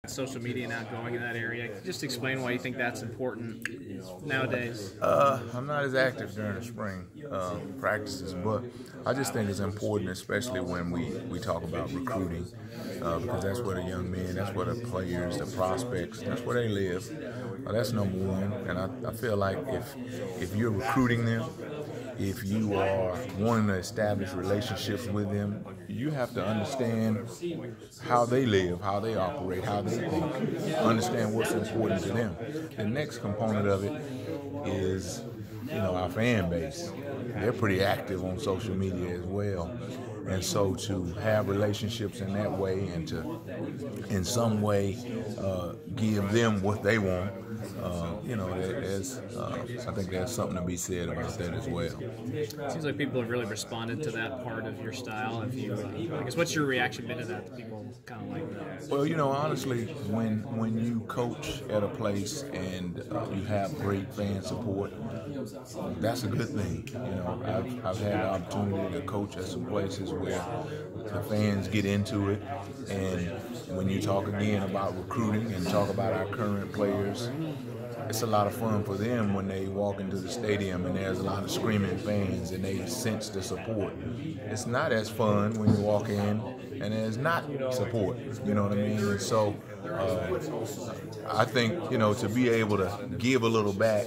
social media now going in that area. Just explain why you think that's important nowadays. I'm not as active during the spring practices, but I just think it's important, especially when we talk about recruiting, because that's where the young men, that's where the players, the prospects, that's where they live. That's number one, and I feel like if you're recruiting them, if you are wanting to establish relationships with them, you have to understand how they live, how they operate, how they think, understand what's important to them. The next component of it is, our fan base. They're pretty active on social media as well. And so to have relationships in that way and to, in some way, give them what they want, I think there's something to be said about that as well. It seems like people have really responded to that part of your style. Have you, I guess, what's your reaction been to that? That people kind of like that? Well, honestly, when you coach at a place and you have great fan support, that's a good thing. I've had the opportunity to coach at some places where the fans get into it, and when you talk again about recruiting and talk about our current players, it's a lot of fun for them when they walk into the stadium and there's a lot of screaming fans and they sense the support. It's not as fun when you walk in and there's not support, you know what I mean? And so I think, to be able to give a little back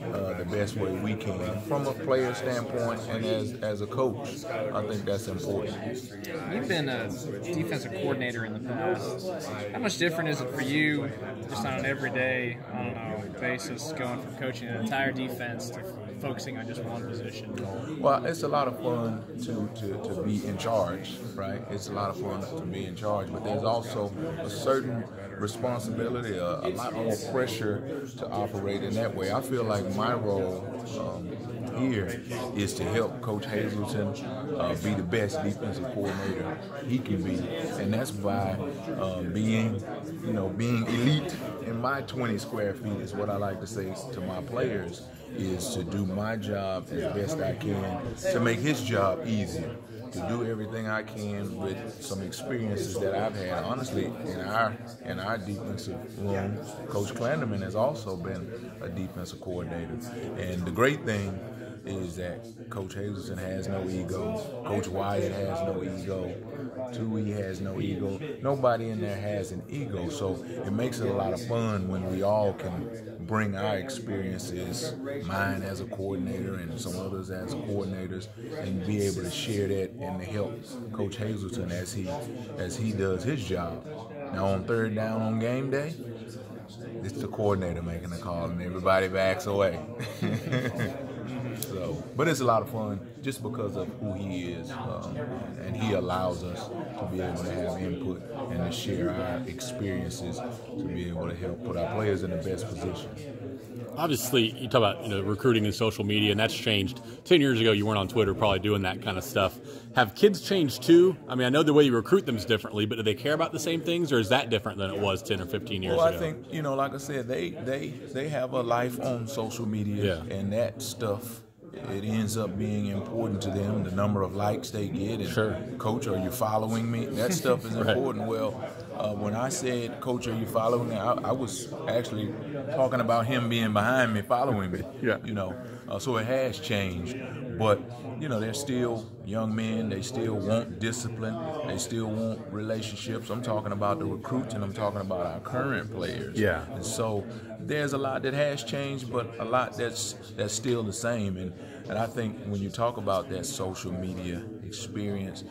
the best way we can from a player standpoint and as a coach, I think that's important. You've been a defensive coordinator in the past. How much different is it for you just on an everyday, basis going from coaching an entire defense to focusing on just one position? Well, it's a lot of fun to be in charge, right? It's a lot of fun to be in charge, but there's also a certain responsibility, a lot more pressure to operate in that way. I feel like my role here is to help Coach Hazelton be the best defensive coordinator he can be, and that's by being elite in my 20 square feet is what I like to say to my players, is to do my job as best I can to make his job easier, to do everything I can with some experiences that I've had. Honestly, in our defensive room, Coach Clanderman has also been a defensive coordinator, and the great thing is that Coach Hazelton has no ego. Coach Wyatt has no ego. Tui has no ego. Nobody in there has an ego. So it makes it a lot of fun when we all can bring our experiences, mine as a coordinator and some others as coordinators, and be able to share that and to help Coach Hazelton as he does his job. Now on third down on game day, it's the coordinator making the call and everybody backs away. But it's a lot of fun just because of who he is, and he allows us to be able to have input and to share our experiences to be able to help put our players in the best position. Obviously, you talk about recruiting and social media, and that's changed. 10 years ago, you weren't on Twitter probably doing that kind of stuff. Have kids changed too? I mean, I know the way you recruit them is differently, but do they care about the same things, or is that different than it was 10 or 15 years ago? Well, I think, like I said, they have a life on social media, and that stuff, it ends up being important to them, the number of likes they get, and sure. Coach, are you following me? That stuff is important. Well, when I said, Coach, are you following me, I was actually talking about him being behind me, following me. Yeah. So it has changed. But, they're still young men. They still want discipline. They still want relationships. I'm talking about the recruits, and I'm talking about our current players. Yeah. And so there's a lot that has changed, but a lot that's still the same. And I think when you talk about that social media experience,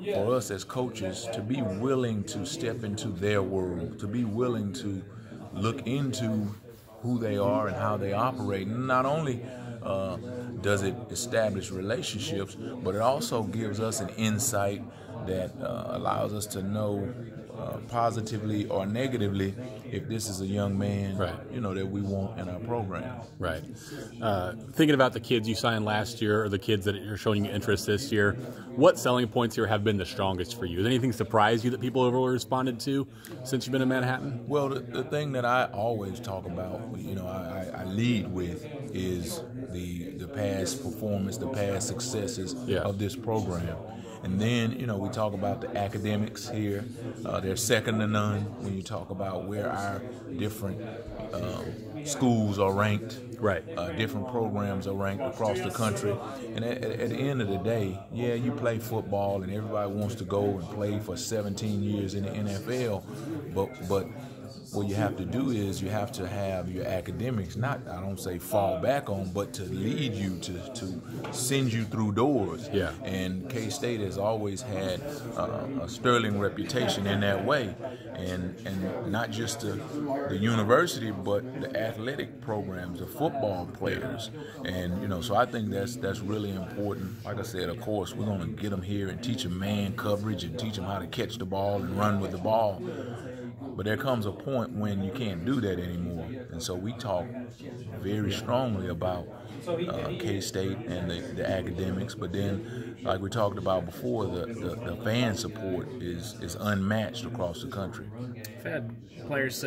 for us as coaches, to be willing to step into their world, to be willing to look into who they are and how they operate, and not only does it establish relationships, but it also gives us an insight that allows us to know positively or negatively if this is a young man, right, that we want in our program. Right. Thinking about the kids you signed last year or the kids that are showing you interest this year, what selling points here have been the strongest for you? Has anything surprised you that people have really responded to since you've been in Manhattan? Well, the thing that I always talk about, I lead with is the past performance, the past successes of this program. And then, you know, we talk about the academics here. They're second to none when you talk about where our different schools are ranked. Right. Different programs are ranked across the country. And at the end of the day, yeah, you play football and everybody wants to go and play for 17 years in the NFL, but what you have to do is you have to have your academics, not, I don't say fall back on, but to lead you, to send you through doors. Yeah. And K-State has always had a sterling reputation in that way. And not just the university, but the athletic programs, the football players. And, you know, so I think that's really important. Like I said, of course, we're going to get them here and teach them man coverage and teach them how to catch the ball and run with the ball. But there comes a point when you can't do that anymore. And so we talk very strongly about K-State and the academics. But then, like we talked about before, the fan support is unmatched across the country. I've had players say